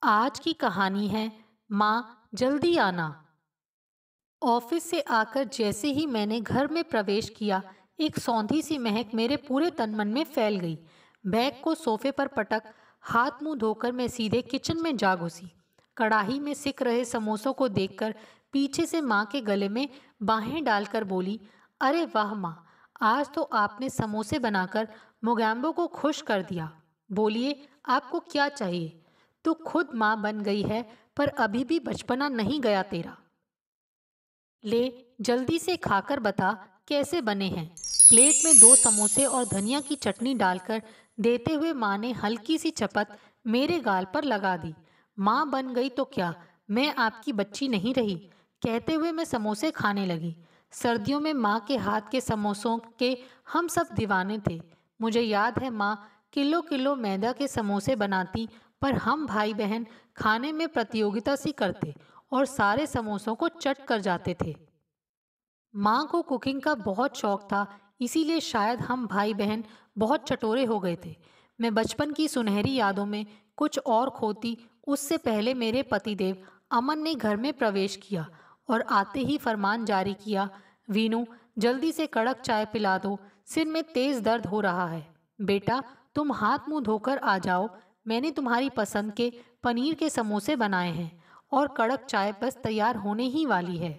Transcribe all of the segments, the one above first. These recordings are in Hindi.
आज की कहानी है माँ जल्दी आना। ऑफिस से आकर जैसे ही मैंने घर में प्रवेश किया, एक सौंधी सी महक मेरे पूरे तन मन में फैल गई। बैग को सोफे पर पटक हाथ मुंह धोकर मैं सीधे किचन में जा घुसी। कढ़ाई में सिक रहे समोसों को देखकर पीछे से माँ के गले में बाहें डालकर बोली, अरे वाह माँ, आज तो आपने समोसे बनाकर मोगैम्बो को खुश कर दिया। बोलिए, आपको क्या चाहिए? तू खुद माँ बन गई है, पर अभी भी बचपना नहीं गया तेरा। ले, जल्दी से खाकर बता कैसे बने हैं। प्लेट में दो समोसे और धनिया की चटनी डालकर देते हुए माँ ने हल्की सी चपत मेरे गाल पर लगा दी। माँ बन गई तो क्या, मैं आपकी बच्ची नहीं रही? कहते हुए मैं समोसे खाने लगी। सर्दियों में माँ के हाथ के समोसों के हम सब दीवाने थे। मुझे याद है माँ किलो किलो मैदा के समोसे बनाती, पर हम भाई बहन खाने में प्रतियोगिता सी करते और सारे समोसों को चट कर जाते थे। माँ को कुकिंग का बहुत शौक था, इसीलिए शायद हम भाई बहन बहुत चटोरे हो गए थे। मैं बचपन की सुनहरी यादों में कुछ और खोती उससे पहले मेरे पतिदेव अमन ने घर में प्रवेश किया और आते ही फरमान जारी किया, वीनू, जल्दी से कड़क चाय पिला दो, सिर में तेज दर्द हो रहा है। बेटा, तुम हाथ मुंह धोकर आ जाओ, मैंने तुम्हारी पसंद के पनीर के समोसे बनाए हैं और कड़क चाय बस तैयार होने ही वाली है।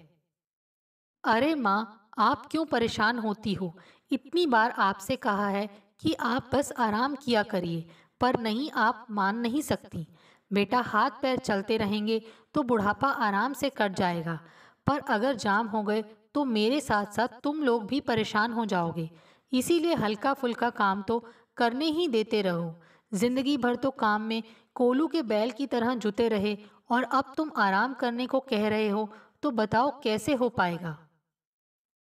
अरे माँ, आप क्यों परेशान होती हो? इतनी बार आपसे कहा है कि आप बस आराम किया करिए, पर नहीं, आप मान नहीं सकती। बेटा, हाथ पैर चलते रहेंगे तो बुढ़ापा आराम से कट जाएगा, पर अगर जाम हो गए तो मेरे साथ साथ तुम लोग भी परेशान हो जाओगे। इसीलिए हल्का फुल्का काम तो करने ही देते रहो। जिंदगी भर तो काम में कोलू के बैल की तरह जुटे रहे और अब तुम आराम करने को कह रहे हो, तो बताओ कैसे हो पाएगा?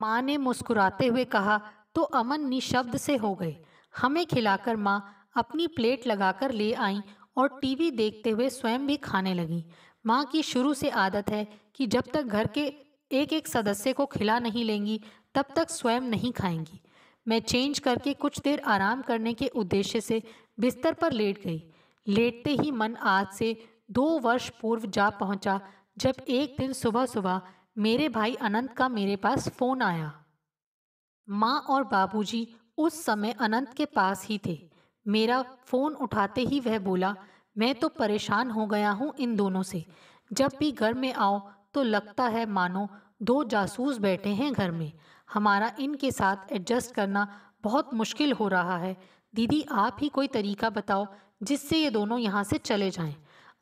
माँ ने मुस्कुराते हुए कहा, तो अमन निशब्द से हो गए। हमें खिलाकर माँ अपनी प्लेट लगाकर ले आई और टीवी देखते हुए स्वयं भी खाने लगी। माँ की शुरू से आदत है कि जब तक घर के एक एक सदस्य को खिला नहीं लेंगी, तब तक स्वयं नहीं खाएंगी। मैं चेंज करके कुछ देर आराम करने के उद्देश्य से बिस्तर पर लेट गई। लेटते ही मन आज से 2 वर्ष पूर्व जा पहुंचा, जब एक दिन सुबह सुबह मेरे भाई अनंत का मेरे पास फोन आया। माँ और बाबूजी उस समय अनंत के पास ही थे। मेरा फोन उठाते ही वह बोला, मैं तो परेशान हो गया हूँ इन दोनों से। जब भी घर में आओ तो लगता है मानो दो जासूस बैठे हैं घर में। हमारा इनके साथ एडजस्ट करना बहुत मुश्किल हो रहा है। दीदी, आप ही कोई तरीका बताओ जिससे ये दोनों यहाँ से चले जाएं।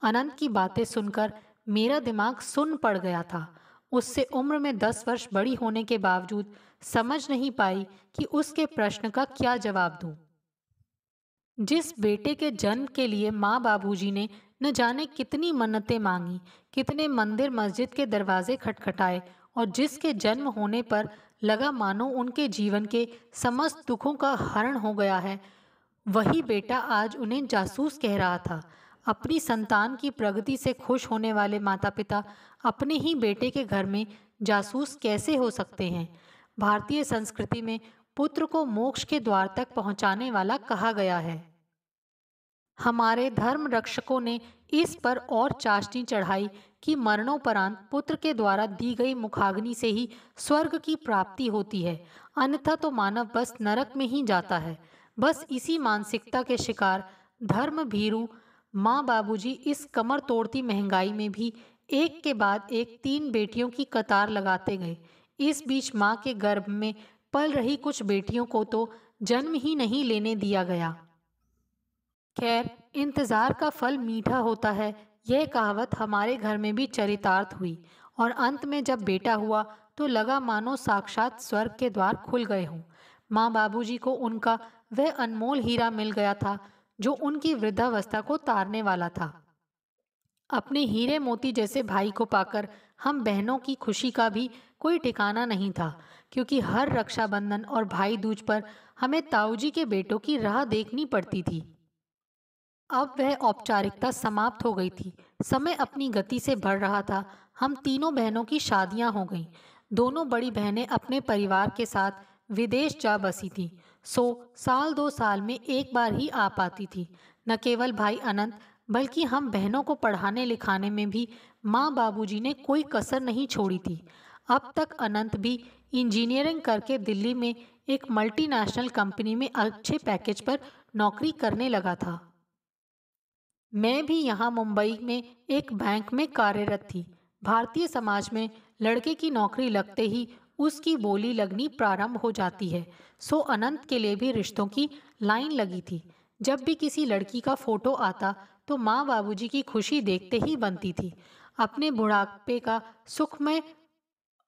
अनंत की बातें सुनकर मेरा दिमाग सुन्न पड़ गया था। उससे उम्र में 10 वर्ष बड़ी होने के बावजूद समझ नहीं पाई कि उसके प्रश्न का क्या जवाब दूं। जिस बेटे के जन्म के लिए माँ बाबूजी ने न जाने कितनी मन्नतें मांगी, कितने मंदिर मस्जिद के दरवाजे खटखटाए, और जिसके जन्म होने पर लगा मानो उनके जीवन के समस्त दुखों का हरण हो गया है, वही बेटा आज उन्हें जासूस कह रहा था। अपनी संतान की प्रगति से खुश होने वाले माता पिता अपने ही बेटे के घर में जासूस कैसे हो सकते हैं? भारतीय संस्कृति में पुत्र को मोक्ष के द्वार तक पहुंचाने वाला कहा गया है। हमारे धर्म रक्षकों ने इस पर और चाशनी चढ़ाई कि मरणोपरांत पुत्र के द्वारा दी गई मुखाग्नि से ही स्वर्ग की प्राप्ति होती है, अन्यथा तो मानव बस नरक में ही जाता है। बस इसी मानसिकता के शिकार धर्म भीरू माँ बाबूजी इस कमर तोड़ती महंगाई में भी एक के बाद एक 3 बेटियों की कतार लगाते गए। इस बीच माँ के गर्भ में पल रही कुछ बेटियों को तो जन्म ही नहीं लेने दिया गया। खैर, इंतजार का फल मीठा होता है, यह कहावत हमारे घर में भी चरितार्थ हुई, और अंत में जब बेटा हुआ तो लगा मानो साक्षात स्वर्ग के द्वार खुल गए हों। माँ बाबूजी को उनका वह अनमोल हीरा मिल गया था जो उनकी वृद्धावस्था को तारने वाला था। अपने हीरे मोती जैसे भाई को पाकर हम बहनों की खुशी का भी कोई ठिकाना नहीं था, क्योंकि हर रक्षाबंधन और भाई दूज पर हमें ताऊजी के बेटों की राह देखनी पड़ती थी। अब वह औपचारिकता समाप्त हो गई थी। समय अपनी गति से बढ़ रहा था। हम तीनों बहनों की शादियां हो गईं। दोनों बड़ी बहनें अपने परिवार के साथ विदेश जा बसी थीं। साल 2 साल में एक बार ही आ पाती थी। न केवल भाई अनंत बल्कि हम बहनों को पढ़ाने लिखाने में भी माँ बाबूजी ने कोई कसर नहीं छोड़ी थी। अब तक अनंत भी इंजीनियरिंग करके दिल्ली में एक मल्टीनेशनल कंपनी में अच्छे पैकेज पर नौकरी करने लगा था। मैं भी यहाँ मुंबई में एक बैंक में कार्यरत थी। भारतीय समाज में लड़के की नौकरी लगते ही उसकी बोली लगनी प्रारंभ हो जाती है। सो अनंत के लिए भी रिश्तों की लाइन लगी थी। जब भी किसी लड़की का फोटो आता तो माँ बाबूजी की खुशी देखते ही बनती थी। अपने बुढ़ापे का सुखमय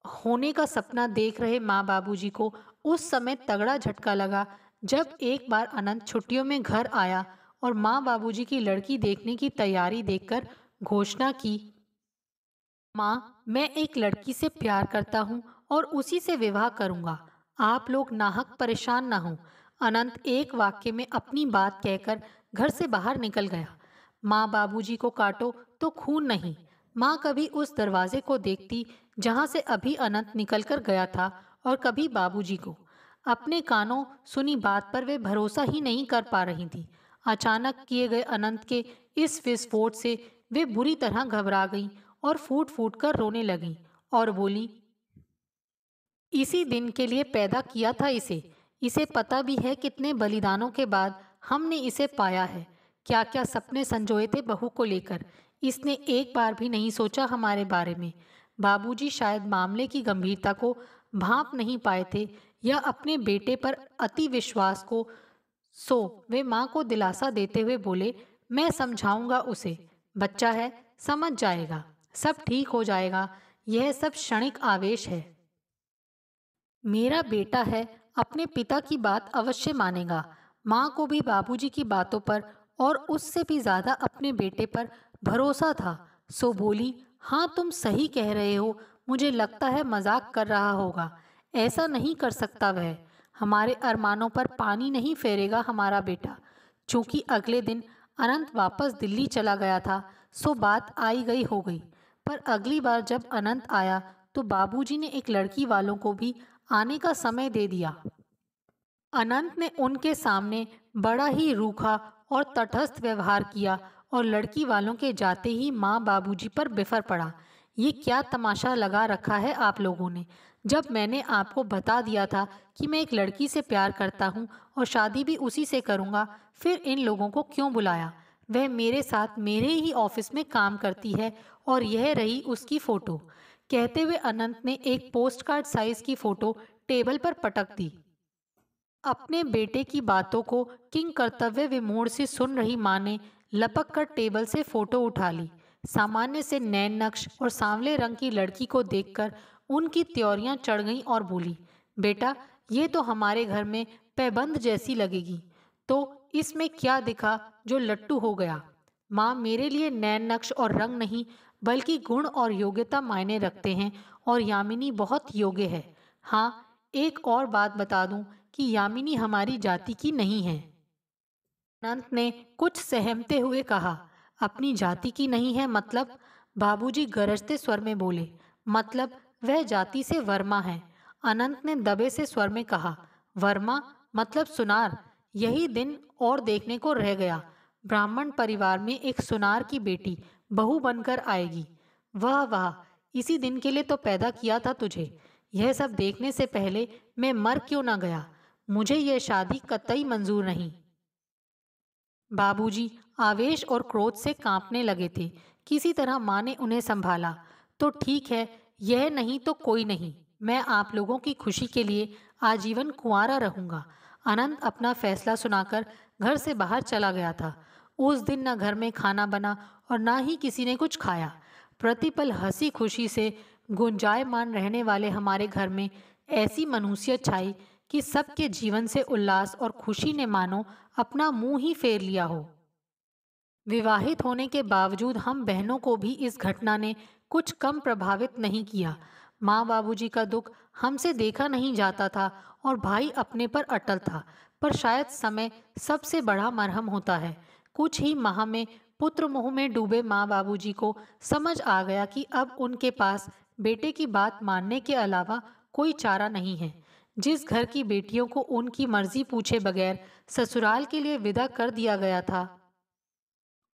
होने का सपना देख रहे माँ बाबूजी को उस समय तगड़ा झटका लगा जब एक बार अनंत छुट्टियों में घर आया और माँ बाबूजी की लड़की देखने की तैयारी देखकर घोषणा की, माँ, मैं एक लड़की से प्यार करता हूँ और उसी से विवाह करूँगा। आप लोग नाहक परेशान ना हो। अनंत एक वाक्य में अपनी बात कहकर घर से बाहर निकल गया। माँ बाबूजी को काटो तो खून नहीं। माँ कभी उस दरवाजे को देखती जहाँ से अभी अनंत निकलकर गया था और कभी बाबूजी को। अपने कानों सुनी बात पर वे भरोसा ही नहीं कर पा रही थी। अचानक किए गए अनंत के इस विस्फोट से वे बुरी तरह घबरा गईं और फूट फूट कर रोने लगीं और बोली, इसी दिन के लिए पैदा किया था इसे। इसे पता भी है कितने बलिदानों के बाद हमने इसे पाया है। क्या क्या सपने संजोए थे बहू को लेकर। इसने एक बार भी नहीं सोचा हमारे बारे में। बाबूजी शायद मामले की गंभीरता को भांप नहीं पाए थे या अपने बेटे पर अति विश्वास को। सो वे माँ को दिलासा देते हुए बोले, मैं समझाऊंगा उसे। बच्चा है, समझ जाएगा। सब ठीक हो जाएगा। यह सब क्षणिक आवेश है। मेरा बेटा है, अपने पिता की बात अवश्य मानेगा। माँ को भी बाबूजी की बातों पर और उससे भी ज्यादा अपने बेटे पर भरोसा था। सो बोली, हाँ तुम सही कह रहे हो। मुझे लगता है मजाक कर रहा होगा। ऐसा नहीं कर सकता वह। हमारे अरमानों पर पानी नहीं फेरेगा हमारा बेटा। चूंकि अगले दिन अनंत वापस दिल्ली चला गया था, सो बात आई गई हो गई। पर अगली बार जब अनंत आया तो बाबूजी ने एक लड़की वालों को भी आने का समय दे दिया। अनंत ने उनके सामने बड़ा ही रूखा और तटस्थ व्यवहार किया और लड़की वालों के जाते ही माँ बाबूजी पर बिफर पड़ा। ये क्या तमाशा लगा रखा है आप लोगों ने। जब मैंने आपको बता दिया था कि मैं एक लड़की से प्यार करता हूँ और शादी भी उसी से करूँगा, फिर इन लोगों को क्यों बुलाया। वह मेरे साथ मेरे ही ऑफिस में काम करती है और यह रही उसकी फोटो। कहते हुए अनंत ने एक पोस्ट कार्ड साइज की फोटो टेबल पर पटक दी। अपने बेटे की बातों को किंग कर्तव्य विमोड़ से सुन रही माँ ने लपक कर टेबल से फोटो उठा ली। सामान्य से नैन नक्श और सांवले रंग की लड़की को देखकर उनकी त्योरियां चढ़ गईं और बोली, बेटा ये तो हमारे घर में पैबंद जैसी लगेगी। तो इसमें क्या दिखा जो लट्टू हो गया। माँ, मेरे लिए नैन नक्श और रंग नहीं बल्कि गुण और योग्यता मायने रखते हैं और यामिनी बहुत योग्य है। हाँ, एक और बात बता दूं कि यामिनी हमारी जाति की नहीं है। अनंत ने कुछ सहमते हुए कहा, अपनी जाति की नहीं है मतलब। बाबूजी गरजते स्वर में बोले, मतलब वह जाति से वर्मा है। अनंत ने दबे से स्वर में कहा, वर्मा मतलब सुनार। यही दिन और देखने को रह गया। ब्राह्मण परिवार में एक सुनार की बेटी बहू बनकर आएगी। वाह वाह, इसी दिन के लिए तो पैदा किया था तुझे। यह सब देखने से पहले मैं मर क्यों ना गया। मुझे यह शादी कतई मंजूर नहीं। बाबूजी आवेश और क्रोध से कांपने लगे थे। किसी तरह माँ ने उन्हें संभाला। तो ठीक है, यह नहीं तो कोई नहीं। मैं आप लोगों की खुशी के लिए आजीवन कुंवारा रहूंगा। अनंत अपना फैसला सुनाकर घर से बाहर चला गया था। उस दिन न घर में खाना बना और ना ही किसी ने कुछ खाया। प्रतिपल हंसी खुशी से गुंजायमान रहने वाले हमारे घर में ऐसी मनुष्यत छाई कि सबके जीवन से उल्लास और खुशी ने मानो अपना मुंह ही फेर लिया हो। विवाहित होने के बावजूद हम बहनों को भी इस घटना ने कुछ कम प्रभावित नहीं किया। माँ बाबूजी का दुख हमसे देखा नहीं जाता था और भाई अपने पर अटल था। पर शायद समय सबसे बड़ा मरहम होता है। कुछ ही माह में पुत्र मोह में डूबे माँ बाबूजी को समझ आ गया कि अब उनके पास बेटे की बात मानने के अलावा कोई चारा नहीं है। जिस घर की बेटियों को उनकी मर्जी पूछे बगैर ससुराल के लिए विदा कर दिया गया था,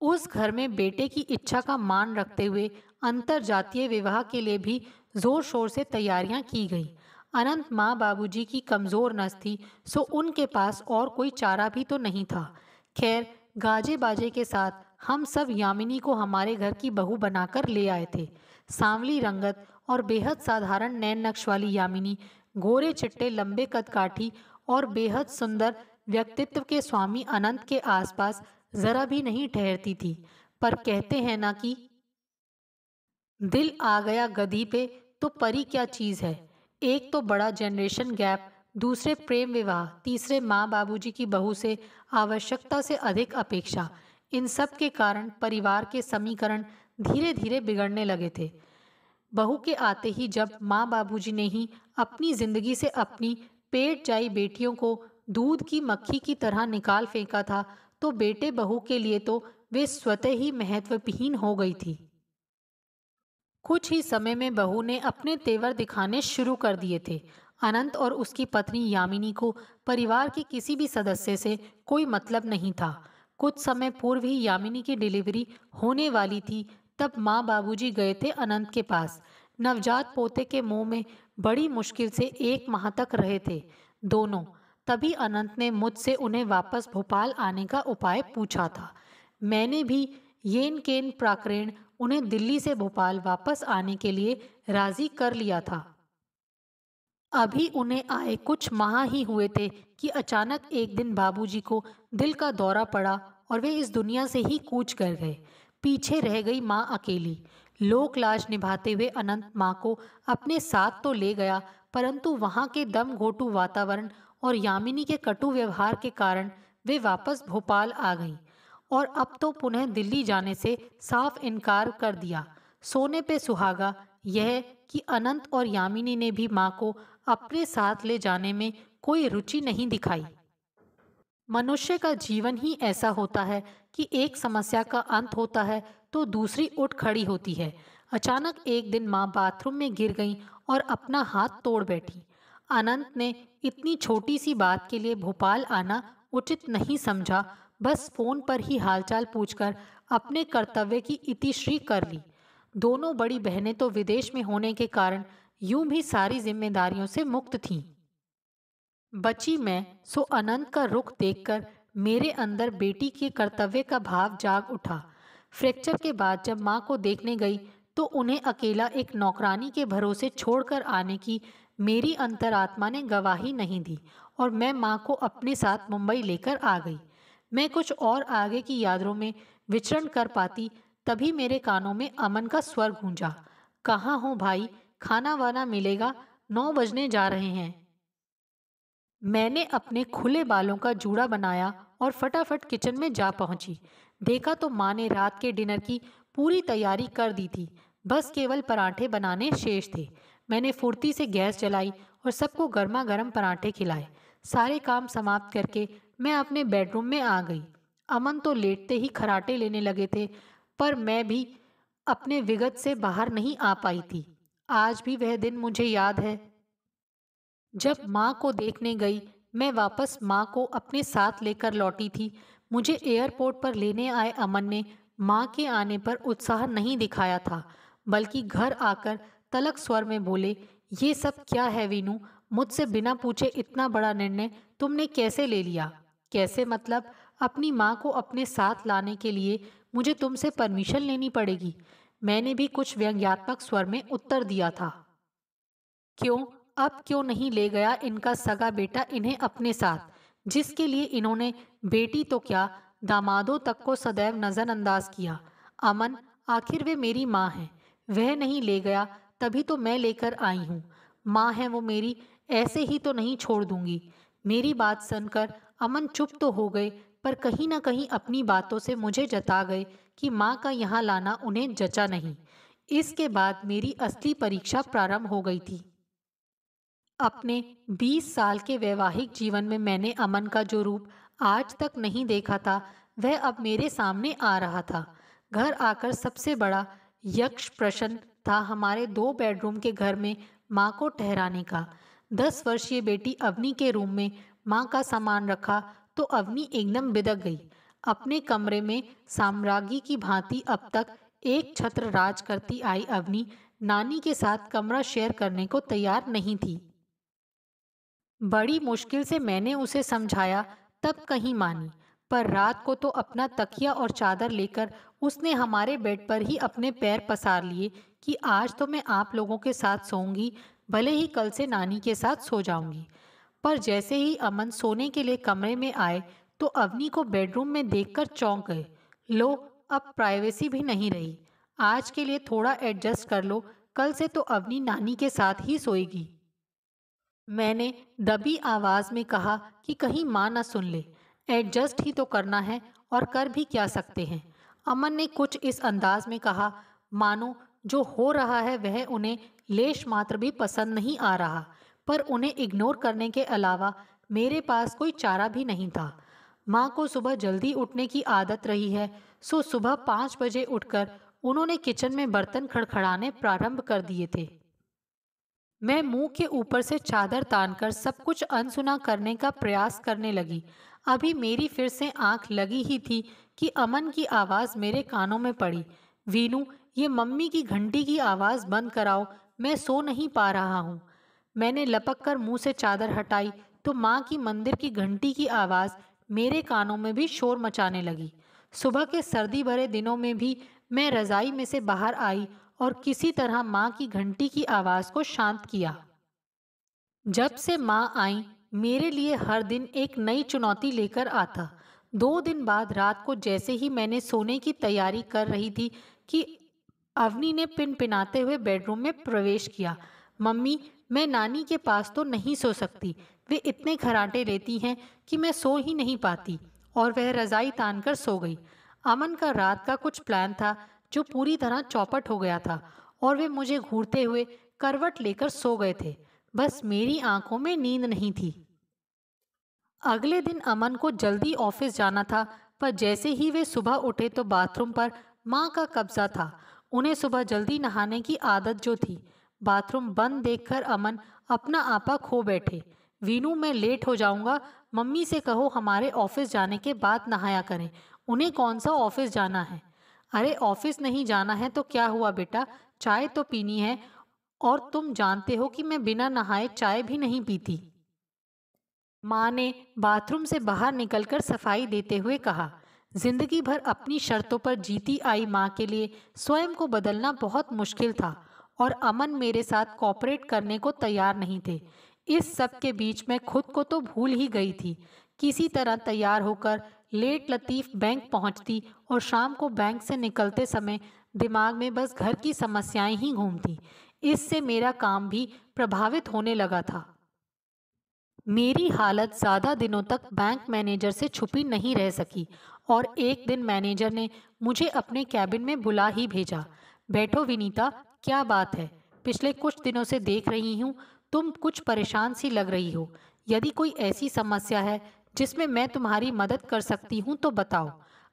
उस घर में बेटे की इच्छा का मान रखते हुए अंतर जातीय विवाह के लिए भी जोर शोर से तैयारियां की गई। अनंत माँ बाबूजी की कमजोर नस थी, सो उनके पास और कोई चारा भी तो नहीं था। खैर, गाजे बाजे के साथ हम सब यामिनी को हमारे घर की बहू बनाकर ले आए थे। सांवली रंगत और बेहद साधारण नैन नक्श वाली यामिनी गोरे चिट्टे लंबे कदकाठी और बेहद सुंदर व्यक्तित्व के स्वामी अनंत के आसपास जरा भी नहीं ठहरती थी। पर कहते हैं ना कि दिल आ गया गधी पे तो परी क्या चीज है। एक तो बड़ा जनरेशन गैप, दूसरे प्रेम विवाह, तीसरे माँ बाबूजी की बहू से आवश्यकता से अधिक अपेक्षा। इन सब के कारण परिवार के समीकरण धीरे धीरे बिगड़ने लगे थे। बहू के आते ही जब माँ बाबूजी ने ही अपनी जिंदगी से अपनी पेट जाई बेटियों को दूध की मक्खी की तरह निकाल फेंका था, तो बेटे बहू के लिए तो वे स्वतः ही महत्वहीन हो गई थी। कुछ ही समय में बहू ने अपने तेवर दिखाने शुरू कर दिए थे। अनंत और उसकी पत्नी यामिनी को परिवार के किसी भी सदस्य से कोई मतलब नहीं था। कुछ समय पूर्व ही यामिनी की डिलीवरी होने वाली थी, तब माँ बाबूजी गए थे अनंत के पास। नवजात पोते के मुंह में बड़ी मुश्किल से 1 माह तक रहे थे दोनों। तभी अनंत ने मुझसे उन्हें वापस भोपाल आने का उपाय पूछा था। मैंने भी येन केन प्राक्रेण उन्हें दिल्ली से भोपाल वापस आने के लिए राजी कर लिया था। अभी उन्हें आए कुछ माह ही हुए थे कि अचानक एक दिन बाबूजी को दिल का दौरा पड़ा और वे इस दुनिया से ही कूच कर गए। पीछे रह गई माँ अकेली। लोक लाज निभाते हुए अनंत माँ को अपने साथ तो ले गया, परंतु वहाँ के दम घोटू वातावरण और यामिनी के कटु व्यवहार के कारण वे वापस भोपाल आ गईं और अब तो पुनः दिल्ली जाने से साफ इनकार कर दिया। सोने पे सुहागा यह कि अनंत और यामिनी ने भी माँ को अपने साथ ले जाने में कोई रुचि नहीं दिखाई। मनुष्य का जीवन ही ऐसा होता है कि एक समस्या का अंत होता है तो दूसरी उठ खड़ी होती है। अचानक एक दिन माँ बाथरूम में गिर गईं और अपना हाथ तोड़ बैठी। अनंत ने इतनी छोटी सी बात के लिए भोपाल आना उचित नहीं समझा, बस फोन पर ही हालचाल पूछकर अपने कर्तव्य की इतिश्री कर ली। दोनों बड़ी बहनें तो विदेश में होने के कारण यूं भी सारी जिम्मेदारियों से मुक्त थीं। बची मैं, सो अनंत का रुख देखकर मेरे अंदर बेटी के कर्तव्य का भाव जाग उठा। फ्रैक्चर के बाद जब माँ को देखने गई तो उन्हें अकेला एक नौकरानी के भरोसे छोड़कर आने की मेरी अंतरात्मा ने गवाही नहीं दी और मैं माँ को अपने साथ मुंबई लेकर आ गई। मैं कुछ और आगे की यादों में विचरण कर पाती, तभी मेरे कानों में अमन का स्वर गूंजा। कहाँ हो भाई, खाना वाना मिलेगा, 9 बजने जा रहे हैं। मैंने अपने खुले बालों का जूड़ा बनाया और फटाफट किचन में जा पहुंची। देखा तो माँ ने रात के डिनर की पूरी तैयारी कर दी थी, बस केवल पराठे बनाने शेष थे। मैंने फुर्ती से गैस जलाई और सबको गर्मा गर्म पराठे खिलाए। सारे काम समाप्त करके मैं अपने बेडरूम में आ गई। अमन तो लेटते ही खर्राटे लेने लगे थे, पर मैं भी अपने विगत से बाहर नहीं आ पाई थी। आज भी वह दिन मुझे याद है जब माँ को देखने गई। मैं वापस माँ को अपने साथ लेकर लौटी थी। मुझे एयरपोर्ट पर लेने आए अमन ने माँ के आने पर उत्साह नहीं दिखाया था, बल्कि घर आकर तलक स्वर में बोले, ये सब क्या है वीनू, मुझसे बिना पूछे इतना बड़ा निर्णय तुमने कैसे ले लिया। कैसे मतलब? अपनी माँ को अपने साथ लाने के लिए मुझे तुमसे परमिशन लेनी पड़ेगी। मैंने भी कुछ व्यंग्यात्मक स्वर में उत्तर दिया था। क्यों? अब क्यों नहीं ले गया इनका सगा बेटा इन्हें अपने साथ, जिसके लिए इन्होंने बेटी तो क्या दामादों तक को सदैव नजरअंदाज किया। अमन, आखिर वे मेरी माँ है, वह नहीं ले गया तभी तो मैं लेकर आई हूँ। माँ है वो मेरी, ऐसे ही तो नहीं छोड़ दूंगी। मेरी बात सुनकर अमन चुप तो हो गए, पर कहीं ना कहीं अपनी बातों से मुझे जता गए कि माँ का यहाँ लाना उन्हें जचा नहीं। इसके बाद मेरी असली परीक्षा प्रारंभ हो गई थी। अपने 20 साल के वैवाहिक जीवन में मैंने अमन का जो रूप आज तक नहीं देखा था, वह अब मेरे सामने आ रहा था। घर आकर सबसे बड़ा यक्ष प्रश्न था हमारे 2 बेडरूम के घर में माँ को ठहराने का। 10 वर्षीय बेटी अवनी के रूम में माँ का सामान रखा तो अवनी एकदम बिदक गई। अपने कमरे में साम्राज्ञी की भांति अब तक एक छत्र राज करती आई अवनी नानी के साथ कमरा शेयर करने को तैयार नहीं थी। बड़ी मुश्किल से मैंने उसे समझाया, तब कहीं मानी। पर रात को तो अपना तकिया और चादर लेकर उसने हमारे बेड पर ही अपने पैर पसार लिए कि आज तो मैं आप लोगों के साथ सोऊंगी, भले ही कल से नानी के साथ सो जाऊंगी। पर जैसे ही अमन सोने के लिए कमरे में आए तो अवनी को बेडरूम में देखकर चौंक गए। लो, अब प्राइवेसी भी नहीं रही। आज के लिए थोड़ा एडजस्ट कर लो, कल से तो अवनी नानी के साथ ही सोएगी। मैंने दबी आवाज में कहा कि कहीं माँ ना सुन ले। एडजस्ट ही तो करना है, और कर भी क्या सकते हैं। अमन ने कुछ इस अंदाज में कहा मानो जो हो रहा है वह उन्हें लेश मात्र भी पसंद नहीं आ रहा, पर उन्हें इग्नोर करने के अलावा मेरे पास कोई चारा भी नहीं था। माँ को सुबह जल्दी उठने की आदत रही है, सो सुबह 5 बजे उठकर उन्होंने किचन में बर्तन खड़खड़ाने प्रारंभ कर दिए थे। मैं मुंह के ऊपर से चादर तानकर सब कुछ अनसुना करने का प्रयास करने लगी। अभी मेरी फिर से आंख लगी ही थी कि अमन की आवाज़ मेरे कानों में पड़ी। वीनू, ये मम्मी की घंटी की आवाज़ बंद कराओ, मैं सो नहीं पा रहा हूँ। मैंने लपक कर मुंह से चादर हटाई तो माँ की मंदिर की घंटी की आवाज़ मेरे कानों में भी शोर मचाने लगी। सुबह के सर्दी भरे दिनों में भी मैं रज़ाई में से बाहर आई और किसी तरह माँ की घंटी की आवाज़ को शांत किया। जब से माँ आई, मेरे लिए हर दिन एक नई चुनौती लेकर आता। 2 दिन बाद रात को जैसे ही मैंने सोने की तैयारी कर रही थी कि अवनी ने पिनपिनाते हुए बेडरूम में प्रवेश किया। मम्मी, मैं नानी के पास तो नहीं सो सकती, वे इतने खर्राटे लेती हैं कि मैं सो ही नहीं पाती। और वह रजाई तानकर सो गई। अमन का रात का कुछ प्लान था जो पूरी तरह चौपट हो गया था, और वे मुझे घूरते हुए करवट लेकर सो गए थे। बस मेरी आंखों में नींद नहीं थी। अगले दिन अमन को जल्दी ऑफिस जाना था, पर जैसे ही वे सुबह उठे तो बाथरूम पर माँ का कब्जा था। उन्हें सुबह जल्दी नहाने की आदत जो थी। बाथरूम बंद देखकर अमन अपना आपा खो बैठे। वीनू, मैं लेट हो जाऊंगा, मम्मी से कहो हमारे ऑफिस जाने के बाद नहाया करें। उन्हें कौन सा ऑफिस जाना है। अरे ऑफिस नहीं जाना है तो क्या हुआ बेटा, चाय तो पीनी है, और तुम जानते हो कि मैं बिना नहाए चाय भी नहीं पीती। माँ ने बाथरूम से बाहर निकलकर सफाई देते हुए कहा। जिंदगी भर अपनी शर्तों पर जीती आई माँ के लिए स्वयं को बदलना बहुत मुश्किल था, और अमन मेरे साथ कॉपरेट करने को तैयार नहीं थे। इस सब के बीच मैं खुद को तो भूल ही गई थी। किसी तरह तैयार होकर लेट लतीफ़ बैंक पहुंचती और शाम को बैंक से निकलते समय दिमाग में बस घर की समस्याएं ही घूमती। इससे मेरा काम भी प्रभावित होने लगा था। मेरी हालत ज़्यादा दिनों तक बैंक मैनेजर से छुपी नहीं रह सकी, और एक दिन मैनेजर ने मुझे अपने कैबिन में बुला ही भेजा। बैठो विनीता, क्या बात है? पिछले कुछ दिनों से देख रही हूँ तुम कुछ परेशान सी लग रही हो। यदि कोई ऐसी समस्या है जिसमें मैं तुम्हारी मदद कर सकती हूँ तो बताओ।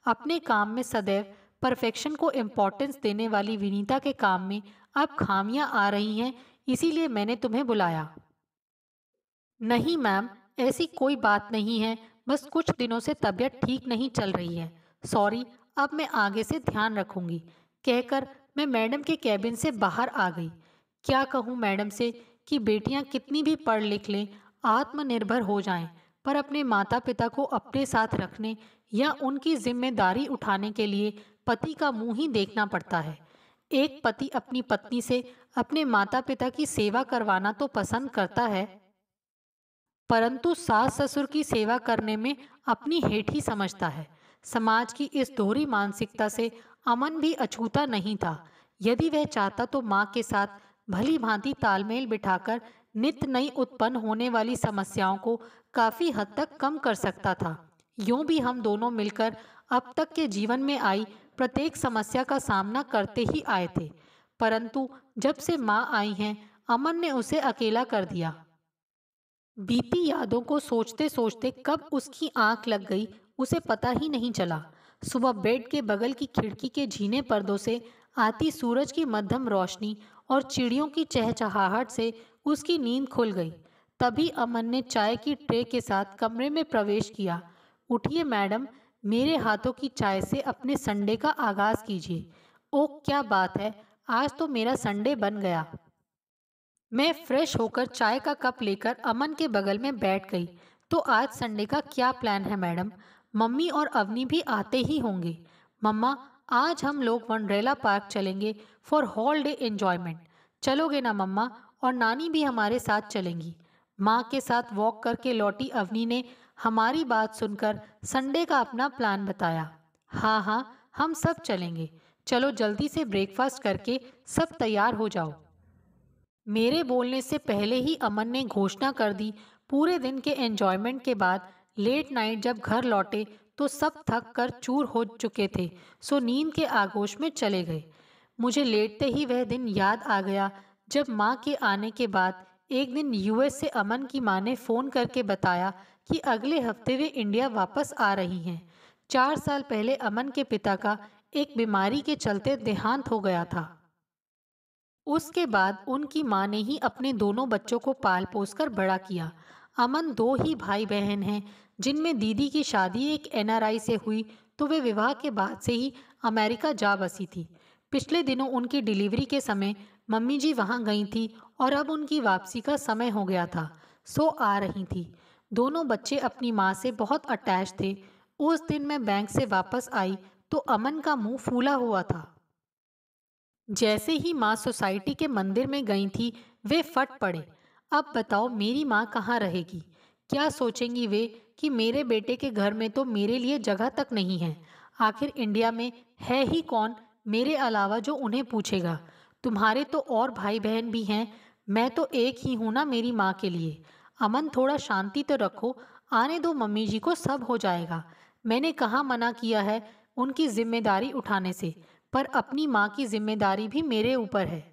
अपने काम में सदैव परफेक्शन को इम्पोर्टेंस देने वाली विनीता के काम में अब खामियां आ रही हैं, इसीलिए मैंने तुम्हें बुलाया। नहीं मैम, ऐसी कोई बात नहीं है, बस कुछ दिनों से तबीयत ठीक नहीं चल रही है। सॉरी, अब मैं आगे से ध्यान रखूंगी, कहकर मैं मैडम के कैबिन से बाहर आ गई। क्या कहूँ मैडम से कि बेटियां कितनी भी पढ़ लिख लें, आत्मनिर्भर हो जाएं, पर अपने माता पिता को अपने साथ रखने या उनकी जिम्मेदारी उठाने के लिए पति का मुंह ही देखना पड़ता है। एक पति अपनी पत्नी से अपने माता पिता की सेवा करवाना तो पसंद करता है, परंतु सास ससुर की सेवा करने में अपनी हेठ ही समझता है। समाज की इस दोहरी मानसिकता से अमन भी अछूता नहीं था। यदि वह चाहता तो माँ के साथ भली भांति तालमेल बिठाकर नित्य नई उत्पन्न होने वाली समस्याओं को काफी हद तक कम कर सकता था। यूं भी हम दोनों मिलकर अब तक के जीवन में आई प्रत्येक समस्या का सामना करते ही आए थे, परंतु जब से माँ आई हैं, अमन ने उसे अकेला कर दिया। बीती यादों को सोचते सोचते कब उसकी आंख लग गई उसे पता ही नहीं चला। सुबह बेड के बगल की खिड़की के झीने पर्दों से आती सूरज की मध्यम रोशनी और चिड़ियों की चहचहाहट से उसकी नींद खुल गई। तभी अमन ने चाय की ट्रे के साथ कमरे में प्रवेश किया। उठिए मैडम, मेरे हाथों की चाय से अपने संडे का आगाज कीजिए। ओह क्या बात है, आज तो मेरा संडे बन गया। मैं फ्रेश होकर चाय का कप लेकर अमन के बगल में बैठ गई। तो आज संडे का क्या प्लान है मैडम? मम्मी और अवनी भी आते ही होंगे। मम्मा, आज हम लोग वंडरेला पार्क चलेंगे फॉर हॉल डे एंजॉयमेंट। चलोगे ना मम्मा? और नानी भी हमारे साथ चलेंगी। माँ के साथ वॉक करके लौटी अवनी ने हमारी बात सुनकर संडे का अपना प्लान बताया। हाँ हाँ, हम सब चलेंगे। चलो जल्दी से ब्रेकफास्ट करके सब तैयार हो जाओ। मेरे बोलने से पहले ही अमन ने घोषणा कर दी। पूरे दिन के एंजॉयमेंट के बाद लेट नाइट जब घर लौटे तो सब थक कर चूर हो चुके थे, सो नींद के आगोश में चले गए। मुझे लेटते ही वह दिन याद आ गया जब माँ के आने के बाद एक दिन यूएस से अमन की माँ ने फ़ोन करके बताया कि अगले हफ्ते वे इंडिया वापस आ रही हैं। 4 साल पहले अमन के पिता का एक बीमारी के चलते देहांत हो गया था। उसके बाद उनकी माँ ने ही अपने दोनों बच्चों को पाल पोस कर बड़ा किया। अमन दो ही भाई बहन हैं, जिनमें दीदी की शादी एक एनआरआई से हुई तो वे विवाह के बाद से ही अमेरिका जा बसी थी। पिछले दिनों उनकी डिलीवरी के समय मम्मी जी वहाँ गई थी और अब उनकी वापसी का समय हो गया था, सो आ रही थी। दोनों बच्चे अपनी माँ से बहुत अटैच थे। उस दिन मैं बैंक से वापस आई तो अमन का मुंह फूला हुआ था। जैसे ही माँ सोसाइटी के मंदिर में गई थी वे फट पड़े। अब बताओ मेरी माँ कहाँ रहेगी? क्या सोचेंगी वे कि मेरे बेटे के घर में तो मेरे लिए जगह तक नहीं है। आखिर इंडिया में है ही कौन मेरे अलावा जो उन्हें पूछेगा। तुम्हारे तो और भाई बहन भी हैं, मैं तो एक ही हूँ ना मेरी माँ के लिए। अमन थोड़ा शांति तो रखो, आने दो मम्मी जी को, सब हो जाएगा। मैंने कहाँ मना किया है उनकी जिम्मेदारी उठाने से, पर अपनी माँ की जिम्मेदारी भी मेरे ऊपर है।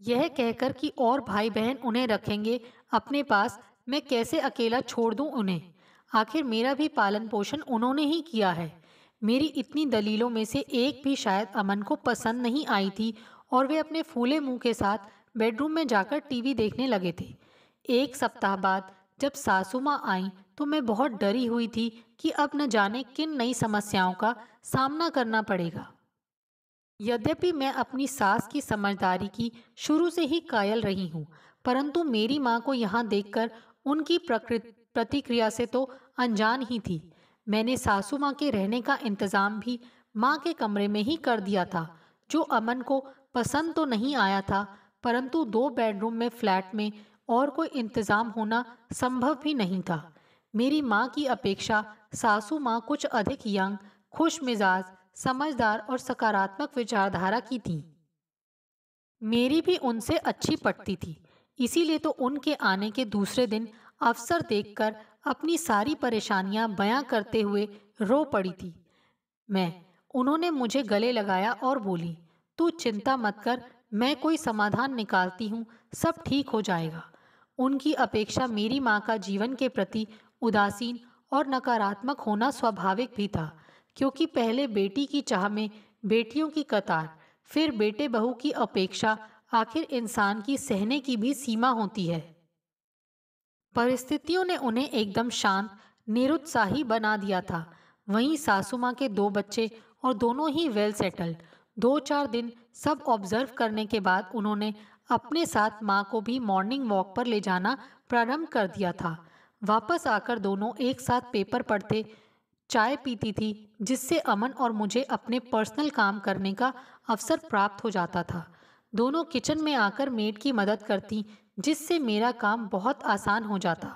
यह कहकर कि और भाई बहन उन्हें रखेंगे अपने पास, मैं कैसे अकेला छोड़ दूं उन्हें? आखिर मेरा भी पालन पोषण उन्होंने ही किया है। मेरी इतनी दलीलों में से एक भी शायद अमन को पसंद नहीं आई थी और वे अपने फूले मुंह के साथ बेडरूम में जाकर टीवी देखने लगे थे। एक सप्ताह बाद जब सासू माँ आई तो मैं बहुत डरी हुई थी कि अब न जाने किन नई समस्याओं का सामना करना पड़ेगा। यद्यपि मैं अपनी सास की समझदारी की शुरू से ही कायल रही हूँ, परंतु मेरी माँ को यहाँ देखकर उनकी प्रकृति प्रतिक्रिया से तो अनजान ही थी। मैंने सासू माँ के रहने का इंतजाम भी माँ के कमरे में ही कर दिया था, जो अमन को पसंद तो नहीं आया था, परंतु 2 बेडरूम में फ्लैट में और कोई इंतजाम होना संभव भी नहीं था। मेरी माँ की अपेक्षा सासू माँ कुछ अधिक यंग, खुश मिजाज, समझदार और सकारात्मक विचारधारा की थी। मेरी भी उनसे अच्छी पटती थी, इसीलिए तो उनके आने के दूसरे दिन अवसर देखकर अपनी सारी परेशानियां बयां करते हुए रो पड़ी थी। मैं उन्होंने मुझे गले लगाया और बोली, तू चिंता मत कर, मैं कोई समाधान निकालती हूँ, सब ठीक हो जाएगा। उनकी अपेक्षा मेरी माँ का जीवन के प्रति उदासीन और नकारात्मक होना स्वाभाविक भी था, क्योंकि पहले बेटी की चाह में बेटियों की कतार, फिर बेटे बहू की अपेक्षा, आखिर इंसान की सहने की भी सीमा होती है। परिस्थितियों ने उन्हें एकदम शांत, निरुत्साही बना दिया था। वहीं सासू माँ के 2 बच्चे और दोनों ही वेल सेटल्ड। 2-4 दिन सब ऑब्जर्व करने के बाद उन्होंने अपने साथ माँ को भी मॉर्निंग वॉक पर ले जाना प्रारंभ कर दिया था। वापस आकर दोनों एक साथ पेपर पढ़ते, चाय पीती थी, जिससे अमन और मुझे अपने पर्सनल काम करने का अवसर प्राप्त हो जाता था। दोनों किचन में आकर मेड की मदद करती, जिससे मेरा काम बहुत आसान हो जाता।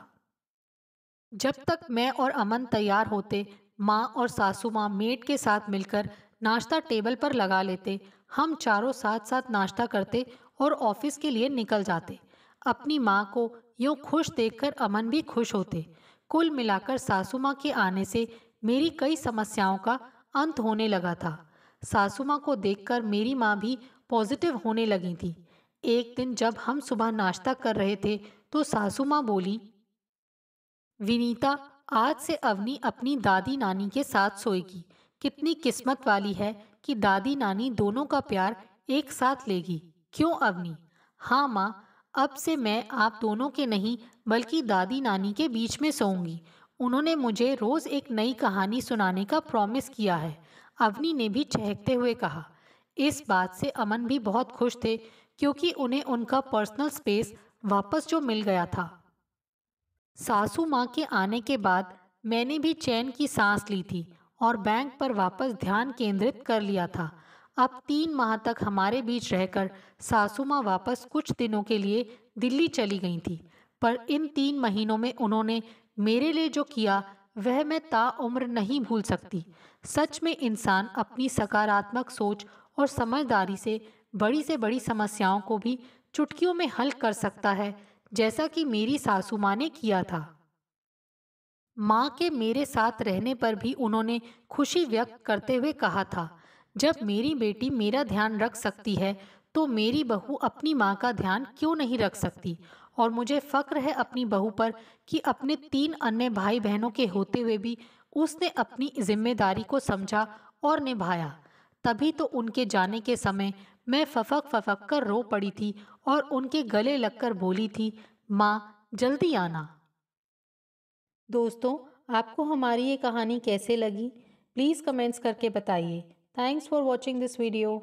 जब तक मैं और अमन तैयार होते, माँ और सासू माँ मेड के साथ मिलकर नाश्ता टेबल पर लगा लेते। हम चारों साथ साथ नाश्ता करते और ऑफिस के लिए निकल जाते। अपनी माँ को यूं खुश देखकर अमन भी खुश होते। कुल मिलाकर सासू माँ के आने से मेरी कई समस्याओं का अंत होने लगा था। सासू माँ को देखकर मेरी माँ भी पॉजिटिव होने लगी थी। एक दिन जब हम सुबह नाश्ता कर रहे थे तो सासू माँ बोली, विनीता, आज से अवनी अपनी दादी नानी के साथ सोएगी। कितनी किस्मत वाली है कि दादी नानी दोनों का प्यार एक साथ लेगी। क्यों अवनी? हाँ माँ, अब से मैं आप दोनों के नहीं बल्कि दादी नानी के बीच में सोऊंगी। उन्होंने मुझे रोज एक नई कहानी सुनाने का प्रॉमिस किया है। अवनी ने भी चहकते हुए कहा। इस बात से अमन भी बहुत खुश थे, क्योंकि उन्हें उनका पर्सनल स्पेस वापस जो मिल गया था। सासू माँ के आने के बाद मैंने भी चैन की सांस ली थी और बैंक पर वापस ध्यान केंद्रित कर लिया था। अब 3 माह तक हमारे बीच रहकर सासू माँ वापस कुछ दिनों के लिए दिल्ली चली गई थी। पर इन 3 महीनों में उन्होंने मेरे लिए जो किया वह मैं ताउम्र नहीं भूल सकती। सच में इंसान अपनी सकारात्मक सोच और समझदारी से बड़ी समस्याओं को भी चुटकियों में हल कर सकता है, जैसा कि मेरी सासू माँ ने किया था। माँ के मेरे साथ रहने पर भी उन्होंने खुशी व्यक्त करते हुए कहा था, जब मेरी बेटी मेरा ध्यान रख सकती है तो मेरी बहू अपनी माँ का ध्यान क्यों नहीं रख सकती। और मुझे फक्र है अपनी बहू पर कि अपने 3 अन्य भाई बहनों के होते हुए भी उसने अपनी जिम्मेदारी को समझा और निभाया। तभी तो उनके जाने के समय मैं फफक फफक कर रो पड़ी थी और उनके गले लगकर बोली थी, माँ जल्दी आना। दोस्तों, आपको हमारी ये कहानी कैसे लगी? प्लीज़ कमेंट्स करके बताइए। Thanks for watching this video.